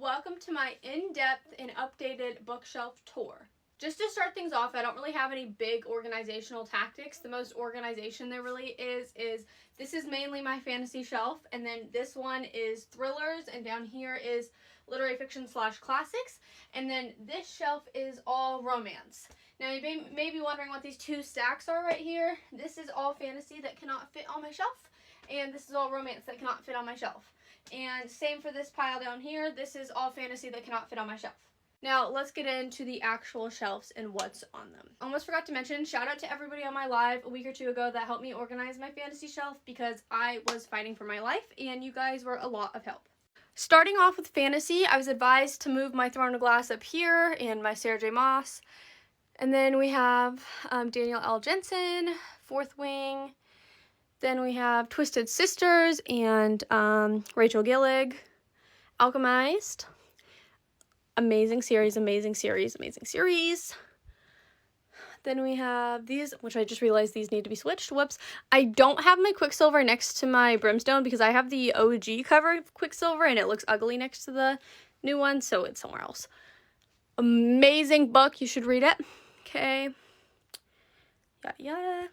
Welcome to my in-depth and updated bookshelf tour. Just to start things off, I don't really have any big organizational tactics. The most organization there really is this is mainly my fantasy shelf, and then this one is thrillers, and down here is literary fiction / classics, and then this shelf is all romance. Now you may be wondering what these two stacks are right here. This is all fantasy that cannot fit on my shelf, and this is all romance that cannot fit on my shelf. And same for this pile down here. This is all fantasy that cannot fit on my shelf. Now, let's get into the actual shelves and what's on them. Almost forgot to mention, shout out to everybody on my live a week or two ago that helped me organize my fantasy shelf because I was fighting for my life and you guys were a lot of help. Starting off with fantasy, I was advised to move my Throne of Glass up here and my Sarah J. Maas. And then we have Danielle L. Jensen, Fourth Wing. Then we have Twisted Sisters and Rachel Gillig, Alchemized. Amazing series, amazing series, amazing series. Then we have these, which I just realized these need to be switched. Whoops. I don't have my Quicksilver next to my Brimstone because I have the OG cover of Quicksilver and it looks ugly next to the new one, so it's somewhere else. Amazing book. You should read it. Okay. Yada yada.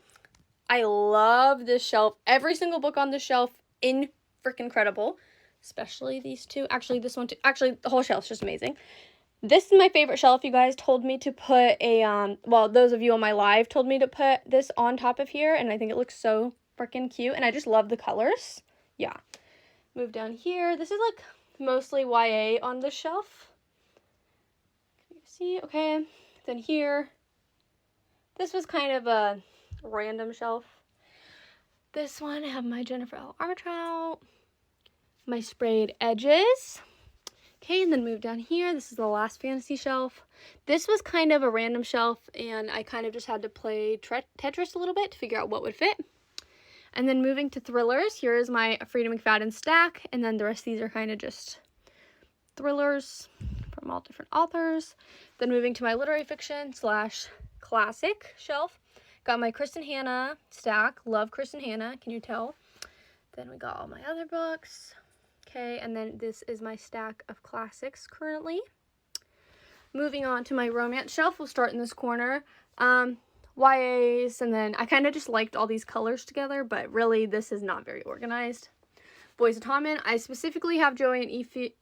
I love this shelf. Every single book on this shelf, incredible. Especially these two. Actually, this one too. Actually, the whole shelf's just amazing. This is my favorite shelf. You guys told me to put a, well, those of you on my live told me to put this on top of here, and I think it looks so freaking cute, and I just love the colors. Yeah. Move down here. This is, like, mostly YA on this shelf. Can you see? Okay. Then here. This was kind of a random shelf. This one, I have my Jennifer L. Armentrout. My sprayed edges. Okay, and then move down here. This is the last fantasy shelf. This was kind of a random shelf, and I kind of just had to play Tetris a little bit to figure out what would fit. And then moving to thrillers, here is my Freida McFadden stack, and then the rest of these are kind of just thrillers from all different authors. Then moving to my literary fiction / classic shelf. Got my Kristen Hanna stack. Love Kristen Hanna, can you tell? Then we got all my other books. Okay, and then this is my stack of classics currently. Moving on to my romance shelf, we'll start in this corner. YAs, and then I kind of just liked all these colors together, but really this is not very organized. Boys of Tommen, I specifically have Joey and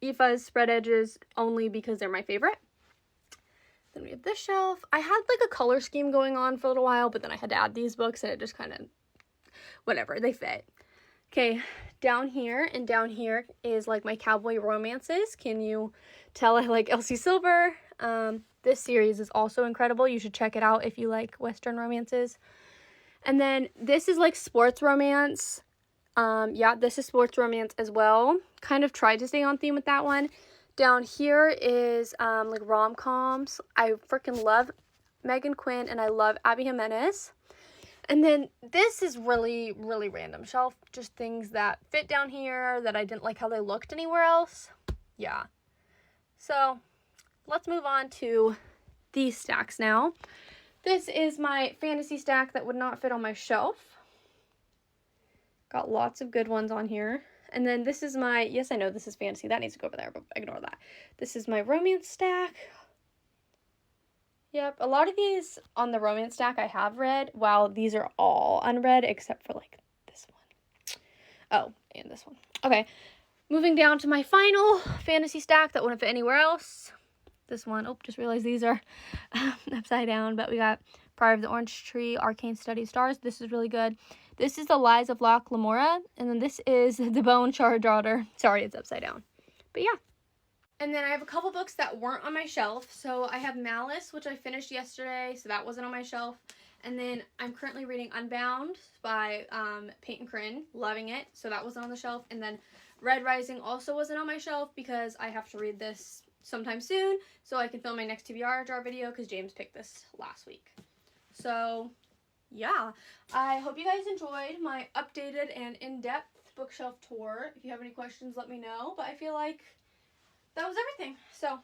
Aoife's spread edges only because they're my favorite. Then we have this shelf. I had like a color scheme going on for a little while, but then I had to add these books and it just kind of, whatever, they fit. Okay, down here, and down here is like my cowboy romances. Can you tell I like Elsie Silver? This series is also incredible. You should check it out if you like Western romances. And then this is like sports romance. Yeah, this is sports romance as well. Kind of tried to stay on theme with that one. Down here is like rom-coms. I freaking love Megan Quinn and I love Abby Jimenez. And then this is really, really random shelf. Just things that fit down here that I didn't like how they looked anywhere else. Yeah. So let's move on to these stacks now. This is my fantasy stack that would not fit on my shelf. Got lots of good ones on here. And then this is my, yes, I know this is fantasy. That needs to go over there, but ignore that. This is my romance stack. Yep, a lot of these on the romance stack I have read, while these are all unread except for like this one. Oh, and this one. Okay, moving down to my final fantasy stack that wouldn't fit anywhere else. This one, oh, just realized these are upside down, but we got Pride of the Orange Tree, Arcane Study Stars. This is really good. This is The Lies of Locke Lamora, and then this is The Bone Shard Daughter. Sorry, it's upside down. But yeah. And then I have a couple books that weren't on my shelf. So I have Malice, which I finished yesterday, so that wasn't on my shelf. And then I'm currently reading Unbound by Peyton Kryn. Loving it, so that wasn't on the shelf. And then Red Rising also wasn't on my shelf because I have to read this sometime soon so I can film my next TBR jar video because James picked this last week. So yeah, I hope you guys enjoyed my updated and in-depth bookshelf tour. If you have any questions, let me know. But I feel like that was everything. So